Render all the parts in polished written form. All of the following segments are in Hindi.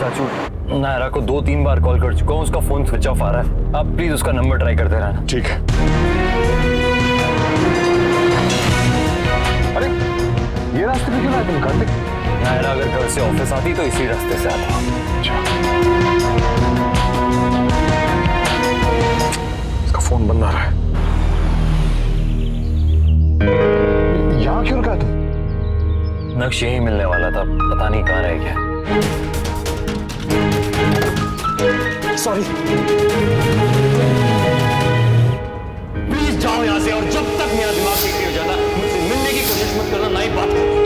चाचू, नायरा को 2-3 बार कॉल कर चुका हूँ, उसका फोन स्विच ऑफ आ रहा है। आप प्लीज उसका नंबर ट्राई करते रहना। ठीक है। अरे ये रास्ते पे क्यों आए तुम कार्तिक? नायरा अगर घर से ऑफिस आती तो इसी रास्ते से आती। इसका फोन बंद आ रहा है। यहाँ क्यों रुका तुम? नक्श यही मिलने वाला था, पता नहीं कहाँ रह गया। सॉरी। प्लीज जाओ यहाँ से, और जब तक मेरा दिमाग ठीक नहीं हो जाता मुझसे मिलने की कोशिश मत करना, ना ही बात करना।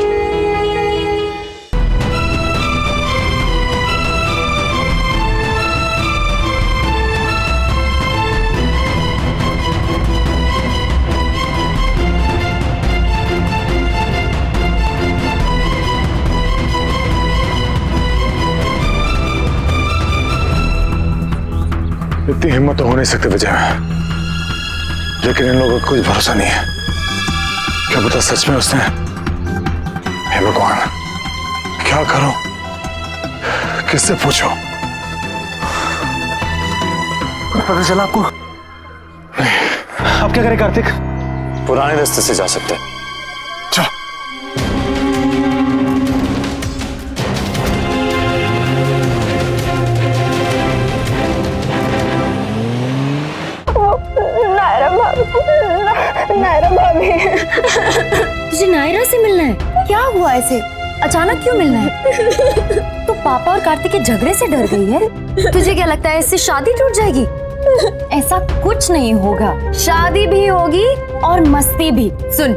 इतनी हिम्मत तो हो नहीं सकती विजय में, लेकिन इन लोगों का कोई भरोसा नहीं है। क्या पता सच में उसने। हे भगवान, क्या करूं, किससे पूछूं? पता चला आपको? आप क्या करें कार्तिक? पुराने रास्ते से जा सकते हैं। चल। नायरा भाभी, तुझे नायरा से मिलना है? क्या हुआ ऐसे अचानक क्यों मिलना है? तो पापा और कार्तिक के झगड़े से डर गई है? तुझे क्या लगता है इससे शादी टूट जाएगी? ऐसा कुछ नहीं होगा, शादी भी होगी और मस्ती भी। सुन,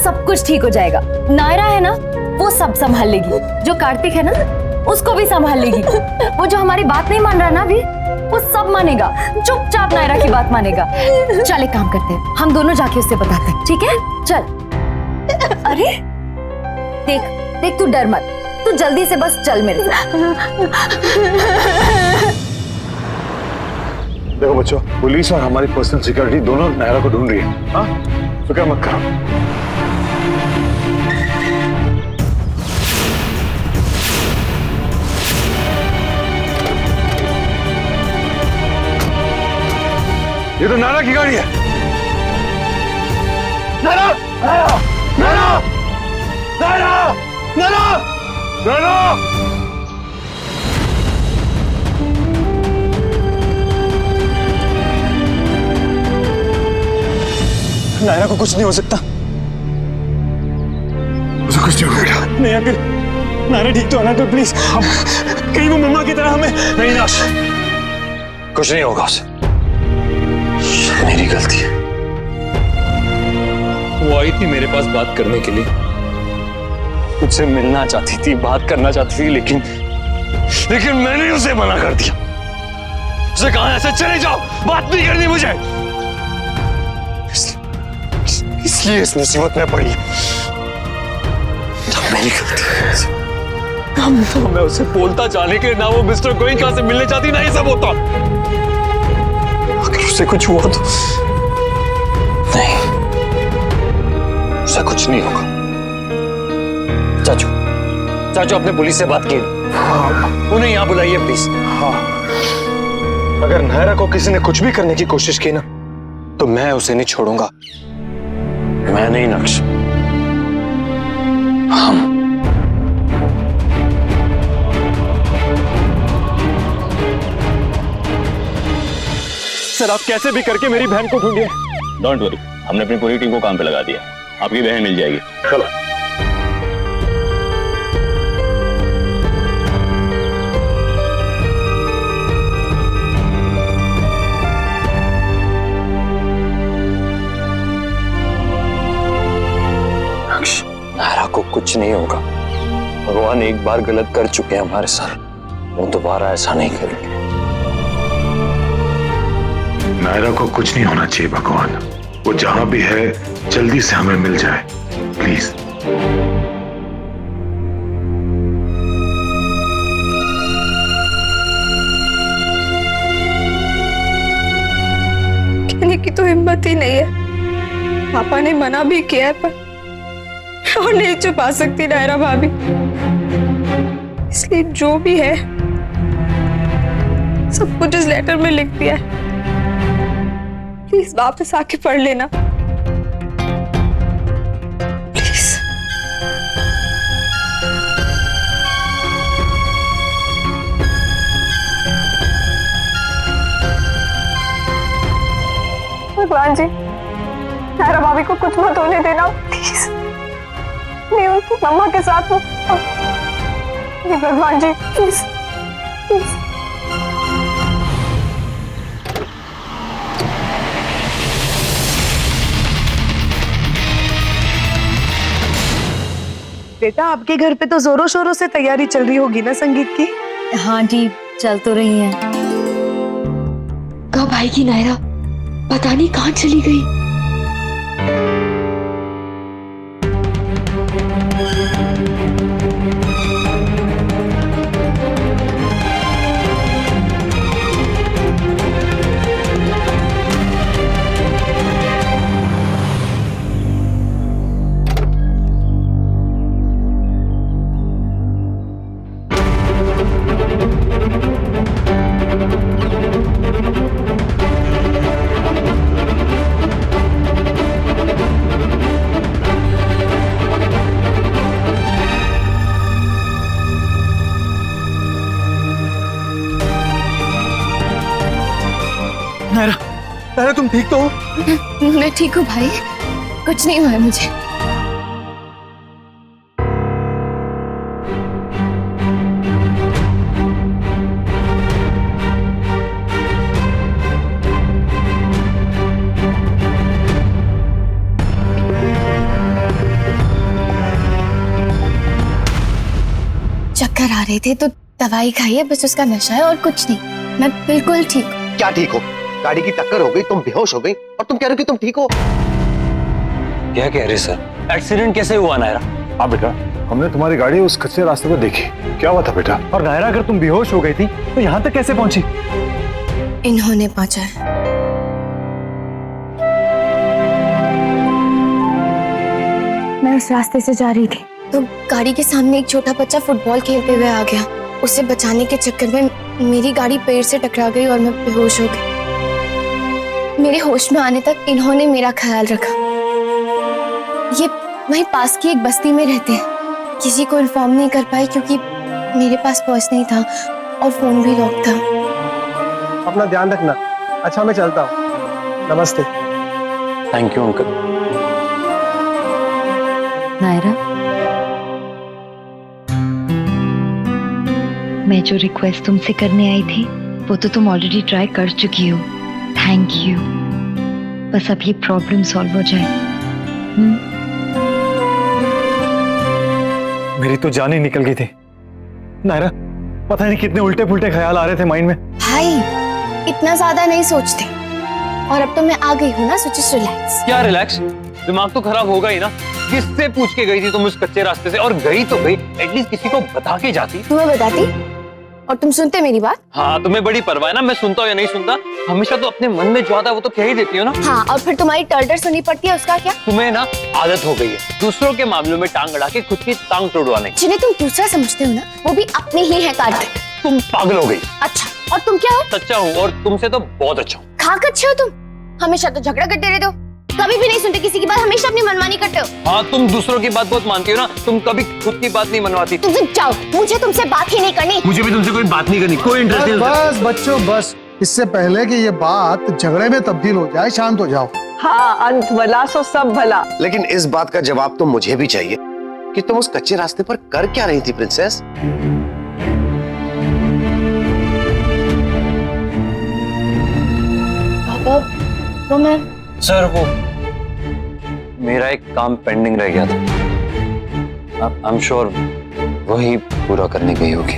सब कुछ ठीक हो जाएगा। नायरा है ना, वो सब संभाल लेगी। जो कार्तिक है ना, उसको भी संभाल लेगी। वो जो हमारी बात नहीं मान रहा ना अभी, वो सब मानेगा। चुपचाप नायरा की बात मानेगा। चल एक काम करते हैं, हम दोनों जाके उससे बताते हैं, ठीक है? चल। अरे देख देख, तू डर मत, तू जल्दी से बस चल मेरे साथ। देखो बच्चों, पुलिस और हमारी पर्सनल सिक्योरिटी दोनों नायरा को ढूंढ रही है। हाँ, फिक्र मत करो। ये तो नायरा की गाड़ी है। नायरा! नायरा! नायरा! नायरा! नायरा! नायरा! नायरा को कुछ नहीं हो सकता। उसे कुछ नहीं हो बेटा। नहीं, अगर नायरा ठीक तो आना तो प्लीज, हम कहीं वो मम्मा की तरह हमें। नहीं नाश, कुछ नहीं होगा उसे, मेरी गलती है। वो आई थी मेरे पास बात करने के लिए, मुझसे मिलना चाहती थी, बात करना चाहती थी, लेकिन मैंने उसे मना कर दिया। उसे कहा ऐसे चले जाओ, बात नहीं करनी मुझे। इसलिए इस मुसीबत में पड़ी। मेरी गलती है। मैं उसे बोलता जाने के, ना वो मिस्टर गोयनका से मिलने चाहती, ना ये सब होता। अगर उसे कुछ हुआ तो नहीं, उसे कुछ नहीं होगा। चाचू अपने पुलिस से बात की। हाँ। उन्हें यहाँ बुलाइए प्लीज। हाँ, अगर नायरा को किसी ने कुछ भी करने की कोशिश की ना, तो मैं उसे नहीं छोड़ूंगा। मैं नहीं नक्श, हम। सर, आप कैसे भी करके मेरी बहन को ढूंढिए। डोंट वरी, हमने अपनी पूरी टीम को काम पे लगा दिया। आपकी बहन मिल जाएगी। चलो। नायरा को कुछ नहीं होगा। भगवान एक बार गलत कर चुके हैं हमारे साथ, वो दोबारा ऐसा नहीं करेंगे। नायरा को कुछ नहीं होना चाहिए भगवान। वो जहां भी है जल्दी से हमें मिल जाए प्लीज। कहने की तो हिम्मत ही नहीं है। पापा ने मना भी किया है, पर नहीं छुपा सकती नायरा भाभी। इसलिए जो भी है सब कुछ इस लेटर में लिख दिया है। प्लीज वापस आके पढ़ लेना प्लीज। भगवान जी, नायरा भाभी को कुछ मत होने देना प्लीज। नहीं उनकी मम्मा के साथ नहीं, भगवान जी प्लीज प्लीज। बेटा, आपके घर पे तो जोरों शोरों से तैयारी चल रही होगी ना संगीत की? हाँ जी, चल तो रही है। कब आएगी नायरा? पता नहीं कहाँ चली गई। नायरा, नायरा तुम ठीक तो हो? मैं ठीक हूँ भाई, कुछ नहीं हुआ है मुझे। चक्कर आ रहे थे तो दवाई खाई है, बस उसका नशा है और कुछ नहीं। मैं बिल्कुल ठीक हूँ। क्या ठीक हो? गाड़ी की टक्कर हो गई, तुम बेहोश हो गई और तुम कह रहे हो कि तुम ठीक हो? क्या कह रहे सर? एक्सीडेंट कैसे हुआ नायरा? हाँ बेटा, हमने तुम्हारी गाड़ी उस कच्चे रास्ते पर देखी। क्या हुआ था बेटा? और नायरा, अगर तुम बेहोश हो गई थी तो यहाँ तक कैसे पहुंची? इन्होंने पहुंचा है। मैं उस रास्ते से जा रही थी तो गाड़ी के सामने एक छोटा बच्चा फुटबॉल खेलते हुए आ गया। उसे बचाने के चक्कर में मेरी गाड़ी पेड़ से टकरा गई और मैं बेहोश हो गई। मेरे होश में आने तक इन्होंने मेरा ख्याल रखा। ये वहीं पास की एक बस्ती में रहते हैं। किसी को इन्फॉर्म नहीं कर पाए क्योंकि मेरे पास पर्स नहीं था और फोन भी लॉक था। अपना ध्यान रखना। अच्छा, मैं चलता हूँ। नमस्ते। Thank you uncle. नायरा, मैं जो रिक्वेस्ट तुमसे करने आई थी वो तो तुम ऑलरेडी ट्राई कर चुकी हो। Thank you. बस अब ये प्रॉब्लम सॉल्व हो जाए। मेरी तो जान ही निकल गई थी नायरा। पता नहीं कितने उल्टे पुल्टे ख्याल आ रहे थे माइंड में। भाई, इतना ज्यादा नहीं सोचते। और अब तो मैं आ गई हूँ ना, सो जस्ट रिलैक्स। क्या रिलैक्स? दिमाग तो खराब होगा ही ना। किससे पूछ के गई थी तुम उस कच्चे रास्ते से? और गई तो गई, एटलीस्ट किसी को बता के जाती। तुम्हें बताती और तुम सुनते मेरी बात? हाँ, तुम्हें बड़ी परवाह है ना मैं सुनता हूँ या नहीं सुनता। हमेशा तो अपने मन में जो आता है वो तो कह ही देती हो ना। हाँ, और फिर तुम्हारी टर्टर सुननी पड़ती है, उसका क्या? तुम्हें ना आदत हो गई है दूसरों के मामलों में टांग अड़ा के खुद की टांग तोड़वाने की। जिन्हें तुम दूसरा समझते हो ना, वो भी अपने ही है कार्तिक। तुम पागल हो गई। अच्छा, और तुम क्या हो? सच्चा हूँ और तुमसे तो बहुत अच्छा हूँ। खाक अच्छे हो तुम। हमेशा तो झगड़ा करते रहते हो, कभी भी नहीं सुनते किसी की बात, हमेशा अपनी मनमानी करते हो। हाँ, तुम दूसरों की बात बहुत मानती हो ना, तुम कभी खुद की बात नहीं मनवाती। तुम चुप जाओ, मुझे तुमसे बात ही नहीं करनी। मुझे भी तुमसे कोई बात नहीं करनी, कोई इंटरेस्ट नहीं। बस बच्चों बस, इससे पहले कि ये बात झगड़े में तब्दील हो जाए, शांत हो जाओ। हाँ, अंत भला सो सब भला। लेकिन इस बात का जवाब तो मुझे भी चाहिए कि तुम उस कच्चे रास्ते पर कर क्या रही थी प्रिंसेस? पापा, वो मैं सर, वो मेरा एक काम पेंडिंग रह गया था। आई एम श्योर वही पूरा करने गई होगी।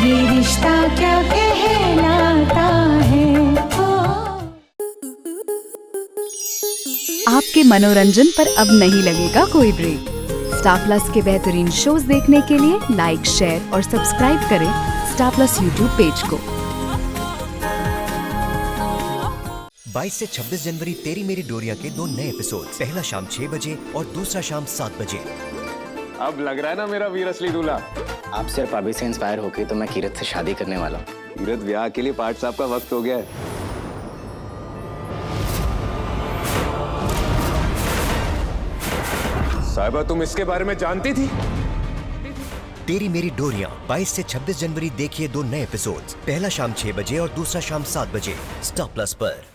ये रिश्ता क्या कहलाता है। आपके मनोरंजन पर अब नहीं लगेगा कोई ब्रेक। स्टार प्लस के बेहतरीन शोज देखने के लिए लाइक, शेयर और सब्सक्राइब करें स्टार प्लस यूट्यूब पेज को। 22 से 26 जनवरी तेरी मेरी डोरिया के 2 नए एपिसोड, पहला शाम 6 बजे और दूसरा शाम 7 बजे। अब लग रहा है ना मेरा वीर असली दूल्हा। आप सिर्फ अभी से इंस्पायर होके तो मैं किरत से शादी करने वाला हूँ। किरत, ब्याह के लिए पाठ साहब का वक्त हो गया है। साहिबा, तुम इसके बारे में जानती थी? तेरी मेरी डोरियां 22 से 26 जनवरी देखिए 2 नए एपिसोड्स। पहला शाम 6 बजे और दूसरा शाम 7 बजे स्टार प्लस पर।